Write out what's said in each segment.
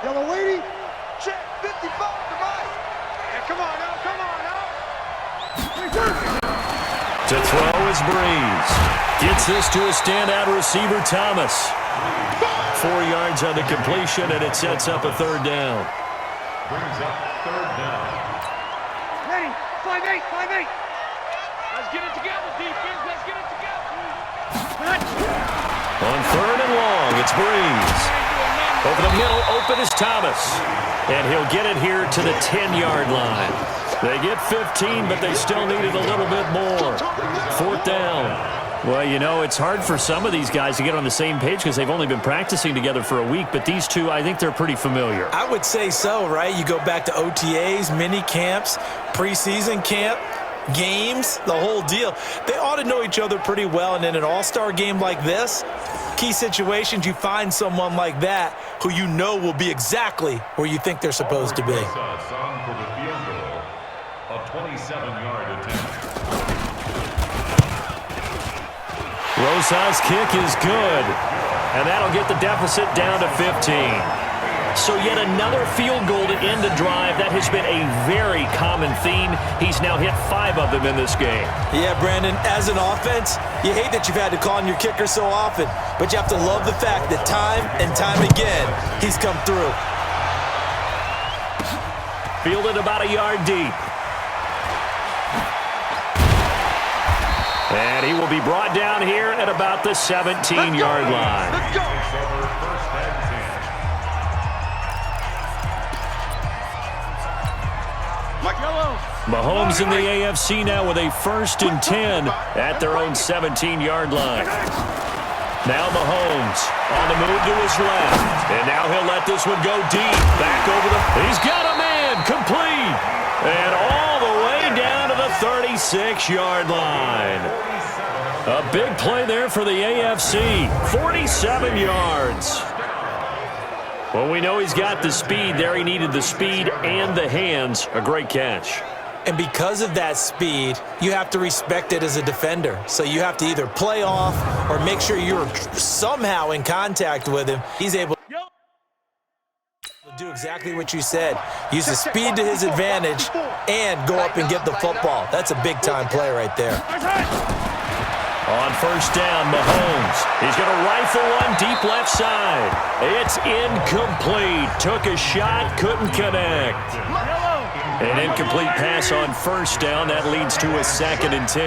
Yellow lady. Check 55 to Mike. Yeah, come on now, come on now. To throw is Breeze. Gets this to a standout receiver, Thomas. 4 yards on the completion, and it sets up a third down. Brings up third down. Ready, 5-8, 5-8. Let's get it together, defense. Let's get it together. On third and long, it's Breeze. Over the middle, open is Thomas. And he'll get it here to the 10-yard line. They get 15, but they still needed a little bit more. Fourth down. Well, you know, it's hard for some of these guys to get on the same page because they've only been practicing together for a week, but these two, I think they're pretty familiar. I would say so, right? You go back to OTAs, mini camps, preseason camp, games, the whole deal. They ought to know each other pretty well, and in an all-star game like this, key situations, you find someone like that who you know will be exactly where you think they're supposed to be. Song for the field goal, a 27-yard attempt. Rosa's kick is good, and that'll get the deficit down to 15. So yet another field goal to end the drive. That has been a very common theme. He's now hit 5 of them in this game. Yeah, Brandon, as an offense, you hate that you've had to call on your kicker so often, but you have to love the fact that time and time again, he's come through. Fielded about a yard deep. And he will be brought down here at about the 17-yard line. Let's go. Mahomes in the AFC now with a 1st and 10 at their own 17-yard line. Now Mahomes on the move to his left. And now he'll let this one go deep. Back over the... He's got a man. Complete. And all the way down to the 36-yard line. A big play there for the AFC. 47 yards. Well, we know he's got the speed there. He needed the speed and the hands. A great catch. And because of that speed, you have to respect it as a defender. So you have to either play off or make sure you're somehow in contact with him. He's able to do exactly what you said. Use the speed to his advantage and go up and get the football. That's a big-time play right there. On first down, Mahomes. He's going to rifle one deep left side. It's incomplete. Took a shot, couldn't connect. An incomplete pass on first down. That leads to a 2nd and 10.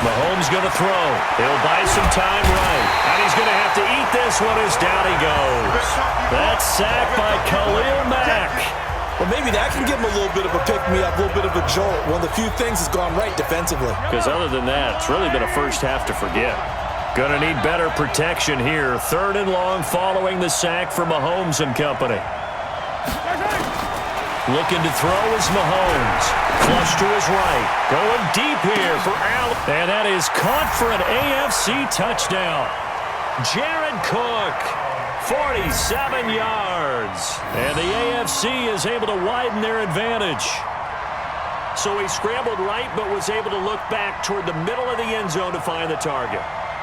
Mahomes going to throw. He'll buy some time right. And he's going to have to eat this one as down he goes. That's sacked by Khalil Mack. Well, maybe that can give him a little bit of a pick-me-up, a little bit of a jolt. One of the few things that's gone right defensively. Because other than that, it's really been a first half to forget. Going to need better protection here. 3rd and long following the sack for Mahomes and company. Looking to throw is Mahomes. Flush to his right. Going deep here for Allen. And that is caught for an AFC touchdown. Jared Cook. 47 yards. And the AFC is able to widen their advantage. So he scrambled right, but was able to look back toward the middle of the end zone to find the target.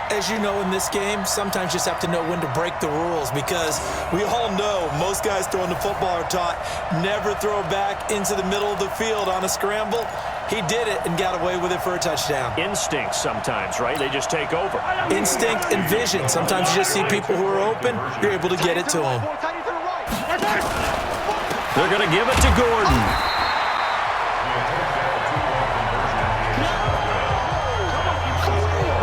As you know, in this game, sometimes you just have to know when to break the rules, because we all know most guys throwing the football are taught never throw back into the middle of the field on a scramble. He did it and got away with it for a touchdown. Instinct sometimes, right? They just take over. Instinct and vision. Sometimes you just see people who are open, you're able to get it to them. They're going to give it to Gordon.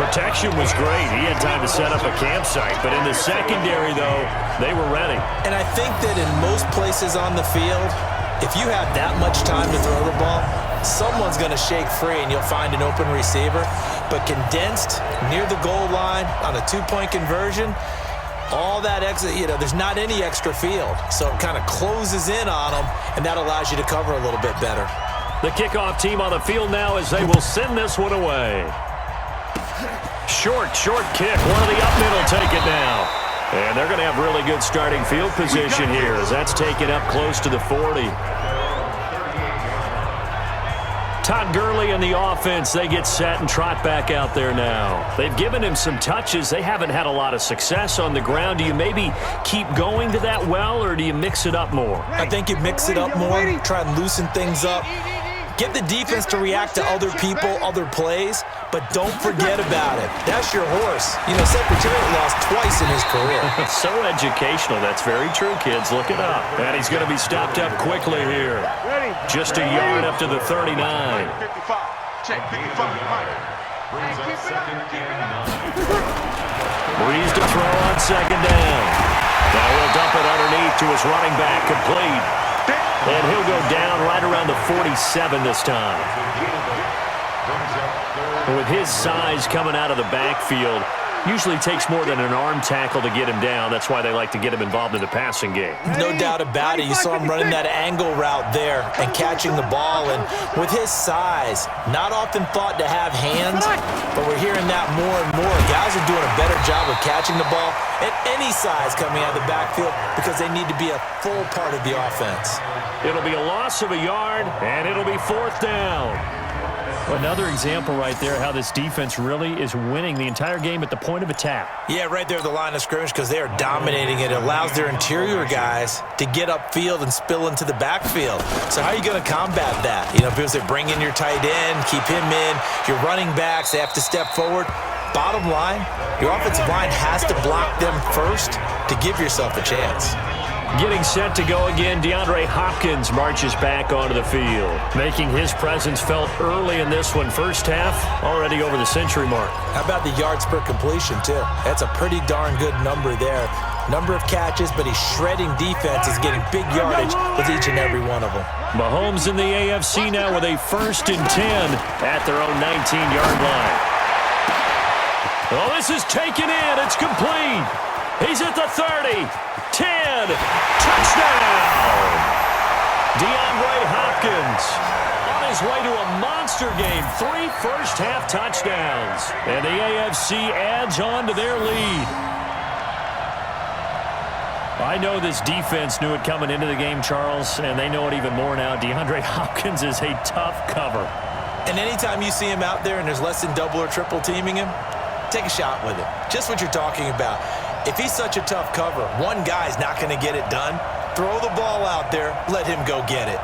Protection was great. He had time to set up a campsite, but in the secondary, though, they were ready. And I think that in most places on the field, if you have that much time to throw the ball, someone's going to shake free and you'll find an open receiver. But condensed near the goal line on a 2-point conversion, all that extra, there's not any extra field. So it kind of closes in on them, and that allows you to cover a little bit better. The kickoff team on the field now as they will send this one away. Short kick. One of the up middle take it now. And they're going to have really good starting field position here as that's taken up close to the 40. Todd Gurley and the offense, they get set and trot back out there now. They've given him some touches. They haven't had a lot of success on the ground. Do you maybe keep going to that well, or do you mix it up more? I think you mix it up more, try and loosen things up. Get the defense to react to other people, other plays, but don't forget about it. That's your horse. You know, Secretariat lost twice in his career. So educational. That's very true, kids. Look it up. And he's going to be stopped up quickly here. Just a yard up to the 39. 55. Check 55. Brings up second and 9. Breeze to throw on second down. Now he'll dump it underneath to his running back, complete. And he'll go down right around the 47 this time. With his size coming out of the backfield, usually takes more than an arm tackle to get him down. That's why they like to get him involved in the passing game. No doubt about it. You saw him running that angle route there and catching the ball. And with his size, not often thought to have hands, but we're hearing that more and more. Guys are doing a better job of catching the ball at any size coming out of the backfield because they need to be a full part of the offense. It'll be a loss of a yard, and it'll be fourth down. Another example right there how this defense really is winning the entire game at the point of attack. Yeah, right there at the line of scrimmage because they are dominating it. It allows their interior guys to get upfield and spill into the backfield. So how are you going to combat that? You know, because they bring in your tight end, keep him in, your running backs, they have to step forward. Bottom line, your offensive line has to block them first to give yourself a chance. Getting set to go again, DeAndre Hopkins marches back onto the field, making his presence felt early in this one. First half, already over the century mark. How about the yards per completion, too? That's a pretty darn good number there. Number of catches, but he's shredding defenses, getting big yardage with each and every one of them. Mahomes in the AFC now with a 1st and 10 at their own 19-yard line. Well, this is taken in. It's complete. He's at the 30. 10. Touchdown. DeAndre Hopkins on his way to a monster game. 3 first-half touchdowns. And the AFC adds on to their lead. I know this defense knew it coming into the game, Charles, and they know it even more now. DeAndre Hopkins is a tough cover. And anytime you see him out there and there's less than double or triple teaming him, take a shot with it. Just what you're talking about. If he's such a tough cover, one guy's not going to get it done. Throw the ball out there. Let him go get it.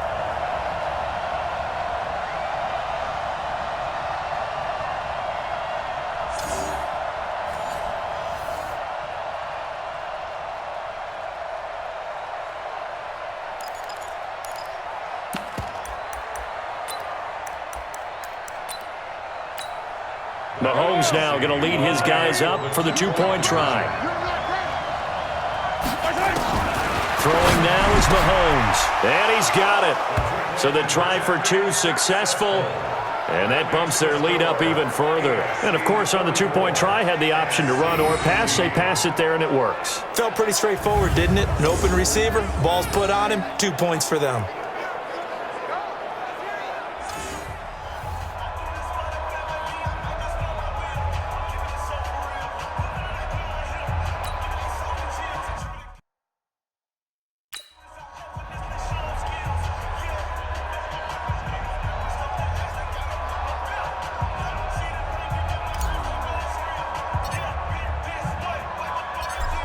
Mahomes now going to lead his guys up for the 2-point try. Throwing now is Mahomes, and he's got it. So the try for 2 successful, and that bumps their lead up even further. And, of course, on the 2-point try, had the option to run or pass. They pass it there, and it works. Felt pretty straightforward, didn't it? An open receiver, ball's put on him, 2 points for them.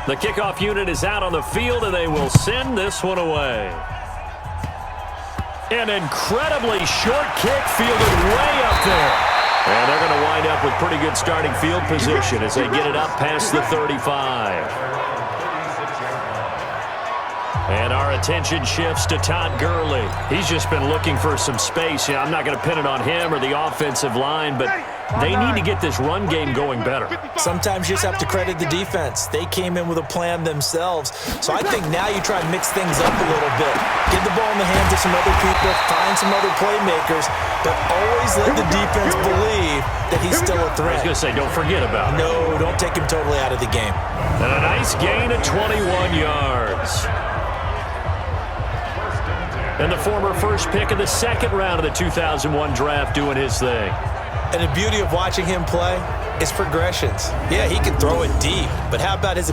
The kickoff unit is out on the field, and they will send this one away. An incredibly short kick fielded way up there. And they're going to wind up with pretty good starting field position as they get it up past the 35. And our attention shifts to Todd Gurley. He's just been looking for some space. I'm not going to pin it on him or the offensive line, but they need to get this run game going better. Sometimes you just have to credit the defense. They came in with a plan themselves. So I think now you try and mix things up a little bit. Get the ball in the hands of some other people, find some other playmakers, but always let the defense believe that he's still a threat. I was going to say, don't forget about it. No, don't take him totally out of the game. And a nice gain of 21 yards. And the former first pick of the 2nd round of the 2001 draft doing his thing. And the beauty of watching him play is progressions. Yeah, he can throw it deep, but how about his